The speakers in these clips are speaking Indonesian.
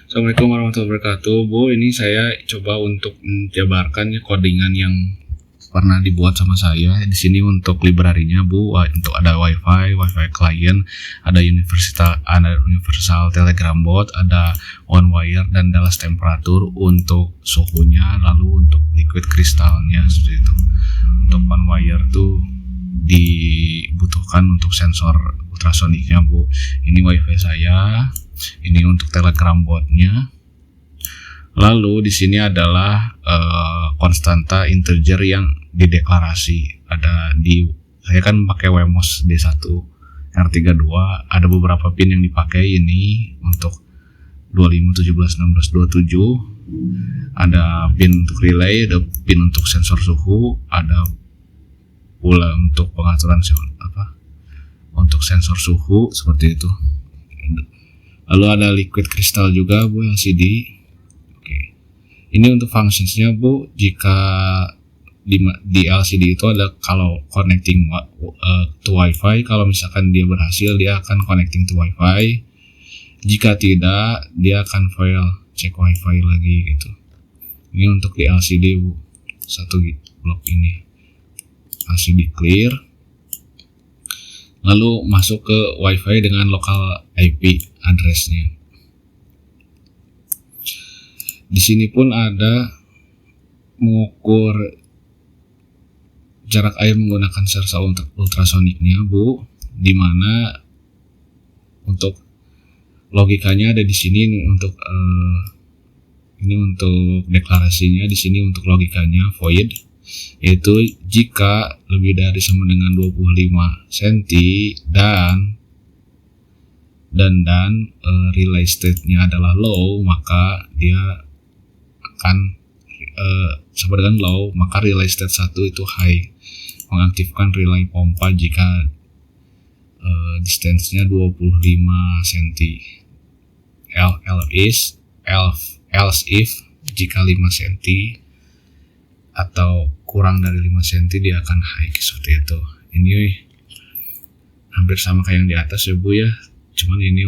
Assalamualaikum warahmatullahi wabarakatuh. Bu, ini saya coba untuk menjabarkan ya codingan yang pernah dibuat sama saya. Di sini untuk library-nya, Bu, untuk ada WiFi client, ada universal Telegram bot, ada on wire dan Dallas temperatur untuk suhunya, lalu untuk liquid kristalnya seperti itu. Untuk on wire tuh dibutuhkan untuk sensor ultrasoniknya, Bu. Ini WiFi saya. Ini untuk Telegram botnya. Lalu di sini adalah konstanta integer yang dideklarasi. Saya kan pakai Wemos D1 R32. Ada beberapa pin yang dipakai ini untuk 25, 17, 16, 27. Ada pin untuk relay, ada pin untuk sensor suhu, ada pula untuk pengaturan untuk sensor suhu seperti itu. Lalu ada liquid kristal juga, Bu, LCD. Oke. Ini untuk functionsnya, Bu, jika di LCD itu ada kalau connecting to Wi-Fi, kalau misalkan dia berhasil dia akan connecting to Wi-Fi. Jika tidak, dia akan fail, cek Wi-Fi lagi gitu. Ini untuk di LCD, Bu. Satu blok ini. LCD clear. Lalu masuk ke Wi-Fi dengan local IP address-nya. Di sini pun ada mengukur jarak air menggunakan sensor ultrasoniknya, Bu. Di mana untuk logikanya ada di sini untuk deklarasinya di sini untuk logikanya void, yaitu jika lebih dari sama dengan 25 cm dan relay state-nya adalah low, maka dia akan sama dengan low, maka relay state 1 itu high, mengaktifkan relay pompa jika distance-nya 25 cm. Else if jika 5 cm atau kurang dari 5 cm dia akan high seperti itu. Ini hampir sama kayak yang di atas ya, Bu, ya. Cuman ini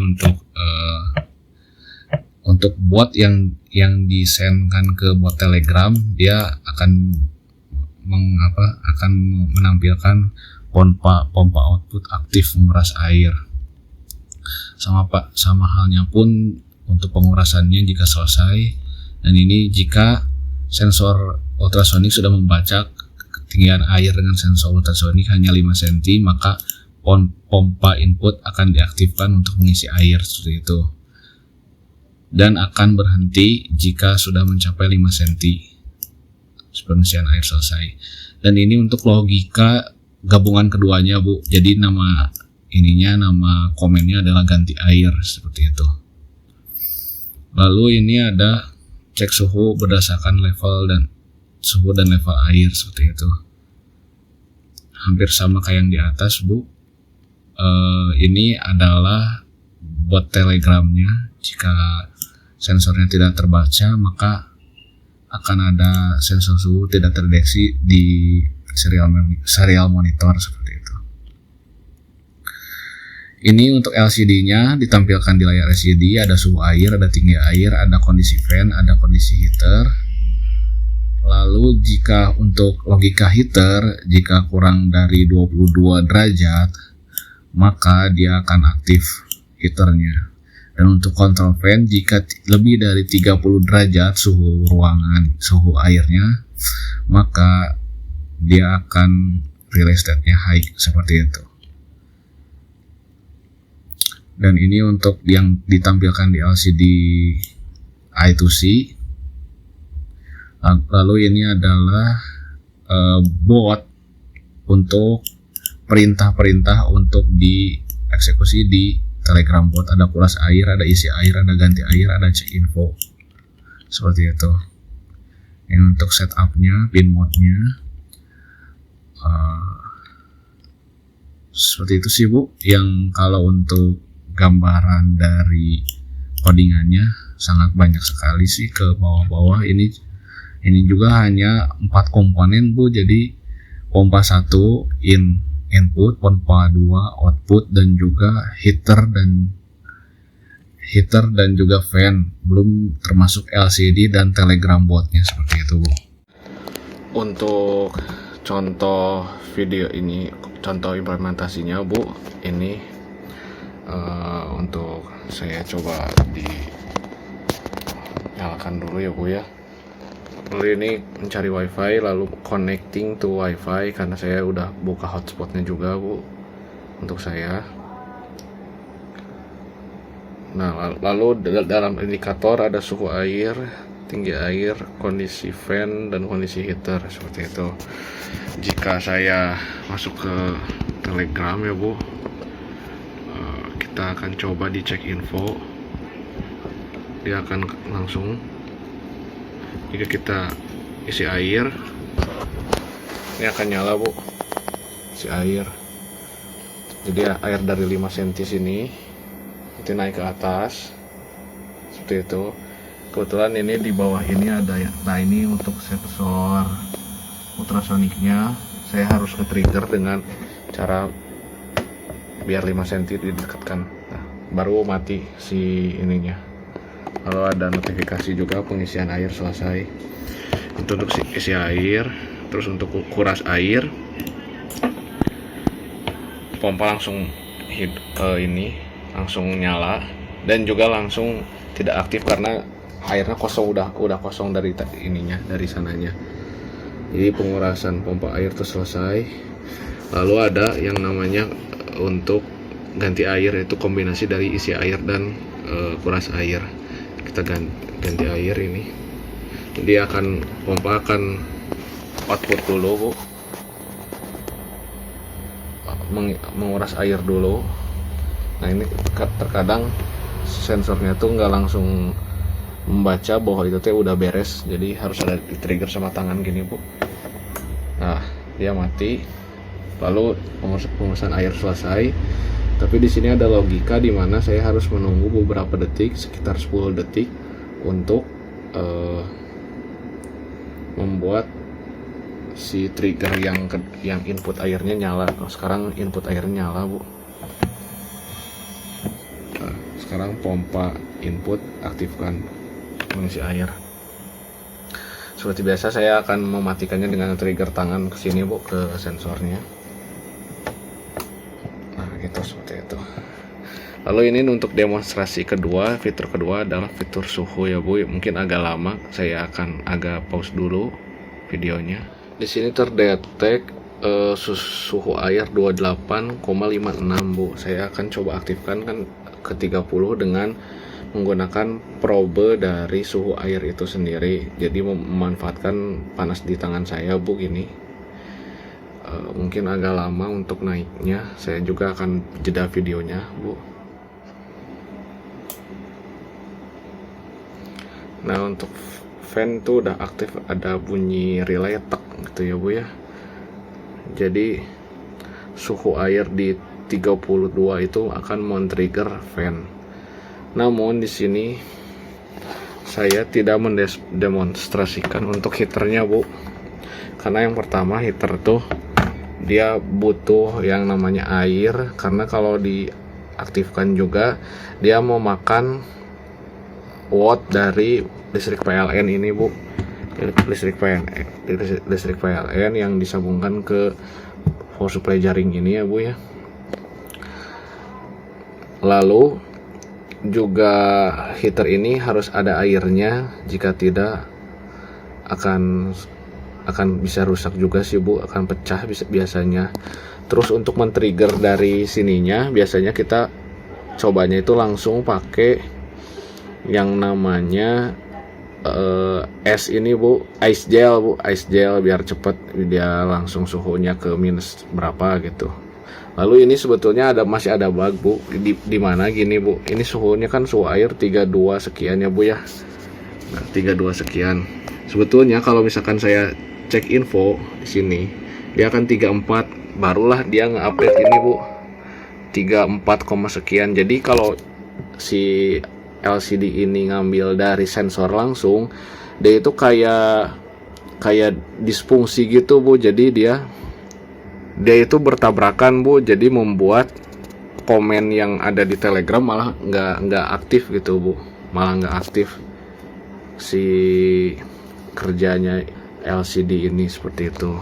untuk bot yang disendkan ke bot Telegram, dia akan menampilkan pompa output aktif menguras air. Sama halnya pun untuk pengurasannya jika selesai. Dan ini jika sensor ultrasonik sudah membaca ketinggian air dengan sensor ultrasonik hanya 5 cm, maka pompa input akan diaktifkan untuk mengisi air seperti itu. Dan akan berhenti jika sudah mencapai 5 cm pengisian air selesai. Dan ini untuk logika gabungan keduanya, Bu. Jadi nama komennya adalah ganti air seperti itu. Lalu ini ada cek suhu berdasarkan level dan level air seperti itu. Hampir sama kayak yang di atas, Bu. Ini adalah bot Telegramnya. Jika sensornya tidak terbaca, maka akan ada sensor suhu tidak terdeteksi di serial monitor seperti itu. Ini untuk LCD-nya ditampilkan di layar LCD, ada suhu air, ada tinggi air, ada kondisi fan, ada kondisi heater. Lalu jika untuk logika heater, jika kurang dari 22 derajat, maka dia akan aktif heaternya. Dan untuk control fan, jika lebih dari 30 derajat suhu ruangan, suhu airnya, maka dia akan relay state-nya high seperti itu. Dan ini untuk yang ditampilkan di LCD I2C. Lalu ini adalah bot untuk perintah-perintah untuk dieksekusi di Telegram bot. Ada kuras air, ada isi air, ada ganti air, ada cek info seperti itu. Ini untuk setupnya, pin mode-nya seperti itu sih, Bu. Yang kalau untuk gambaran dari codingannya sangat banyak sekali sih ke bawah-bawah. Ini juga hanya 4 komponen, Bu. Jadi pompa 1 input, pompa 2 output, dan juga heater dan heater dan juga fan, belum termasuk LCD dan telegram boardnya seperti itu Bu. Untuk contoh video ini, contoh implementasinya Bu, ini untuk saya coba dinyalakan dulu ya Bu ya. Lalu ini mencari wifi, lalu connecting to wifi, karena saya udah buka hotspotnya juga Bu untuk saya. Nah, lalu dalam indikator ada suhu air, tinggi air, kondisi fan, dan kondisi heater seperti itu. Jika saya masuk ke telegram ya Bu, kita akan coba dicek info. Dia akan langsung, jika kita isi air, ini akan nyala Bu, isi air. Jadi air dari 5 cm sini itu naik ke atas seperti itu. Kebetulan ini di bawah ini ada ya. Nah, ini untuk sensor ultrasoniknya saya harus nge-trigger dengan cara biar 5 cm didekatkan. Nah, baru mati si ininya. Lalu ada notifikasi juga pengisian air selesai. Itu untuk isi air. Terus untuk kuras air, pompa langsung ini langsung nyala, dan juga langsung tidak aktif karena airnya kosong, udah kosong dari ininya, dari sananya. Jadi pengurasan pompa air itu selesai. Lalu ada yang namanya untuk ganti air, yaitu kombinasi dari isi air dan kuras air. Kita ganti air ini. Jadi pompa akan output dulu Bu, menguras air dulu. Nah, ini terkadang sensornya tuh nggak langsung membaca bahwa itu teh udah beres, jadi harus ada di trigger sama tangan gini Bu. Nah, dia mati. Lalu pengurusan air selesai. Tapi di sini ada logika di mana saya harus menunggu beberapa detik, sekitar 10 detik untuk membuat si trigger yang input airnya nyala. Sekarang input airnya nyala Bu. Nah, sekarang pompa input aktifkan mengisi air. Seperti biasa saya akan mematikannya dengan trigger tangan ke sini Bu, ke sensornya. Nah, gitu, seperti itu. Lalu ini untuk demonstrasi kedua, fitur kedua adalah fitur suhu ya Bu. Mungkin agak lama, saya akan agak pause dulu videonya. Di sini terdetek suhu air 28,56 Bu. Saya akan coba aktifkan kan ke 30 dengan menggunakan probe dari suhu air itu sendiri. Jadi memanfaatkan panas di tangan saya Bu ini. Mungkin agak lama untuk naiknya. Saya juga akan jeda videonya Bu. Nah, untuk fan tuh udah aktif, ada bunyi relay tek gitu ya Bu ya. Jadi suhu air di 32 itu akan men-trigger fan. Namun di sini saya tidak mendemonstrasikan untuk heaternya Bu. Karena yang pertama, heater tuh dia butuh yang namanya air, karena kalau diaktifkan juga dia mau makan watt dari listrik PLN ini Bu. Listrik PLN yang disambungkan ke power supply jaring ini ya Bu ya. Lalu juga heater ini harus ada airnya, jika tidak akan bisa rusak juga sih Bu, akan pecah biasanya. Terus untuk men-trigger dari sininya, biasanya kita cobanya itu langsung pakai yang namanya es ini Bu, ice gel Bu, ice gel biar cepet dia langsung suhunya ke minus berapa gitu. Lalu ini sebetulnya masih ada bug Bu, di mana gini Bu, ini suhunya kan suhu air 32 sekian ya Bu ya. Nah, 32 sekian. Sebetulnya kalau misalkan saya cek info di sini, dia akan 34, barulah dia nge-update ini Bu, 34, sekian. Jadi kalau si LCD ini ngambil dari sensor langsung, dia itu kayak disfungsi gitu Bu. Jadi dia itu bertabrakan Bu, jadi membuat komen yang ada di Telegram malah nggak aktif gitu Bu, malah nggak aktif si kerjanya LCD ini seperti itu.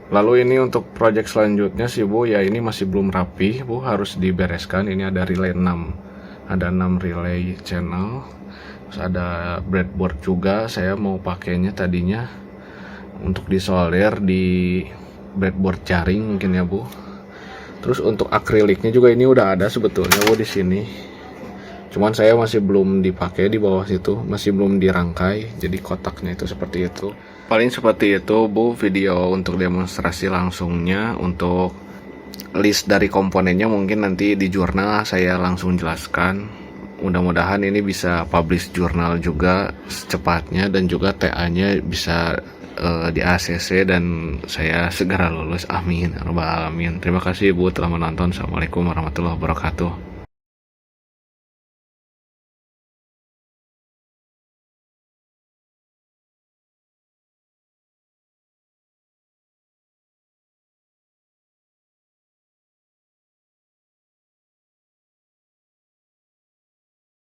Lalu ini untuk project selanjutnya sih Bu, ya ini masih belum rapi Bu, harus dibereskan. Ini ada relay 6, ada 6 relay channel, terus ada breadboard juga. Saya mau pakainya tadinya untuk disolder di breadboard jaring mungkin ya Bu. Terus untuk akriliknya juga ini udah ada sebetulnya Bu di sini. Cuman saya masih belum dipakai di bawah situ, masih belum dirangkai. Jadi kotaknya itu seperti itu. Paling seperti itu Bu video untuk demonstrasi langsungnya. Untuk list dari komponennya mungkin nanti di jurnal saya langsung jelaskan. Mudah-mudahan ini bisa publish jurnal juga secepatnya, dan juga TA-nya bisa di ACC dan saya segera lulus. Amin ya rabbal alamin. Terima kasih Bu telah menonton. Assalamualaikum warahmatullahi wabarakatuh.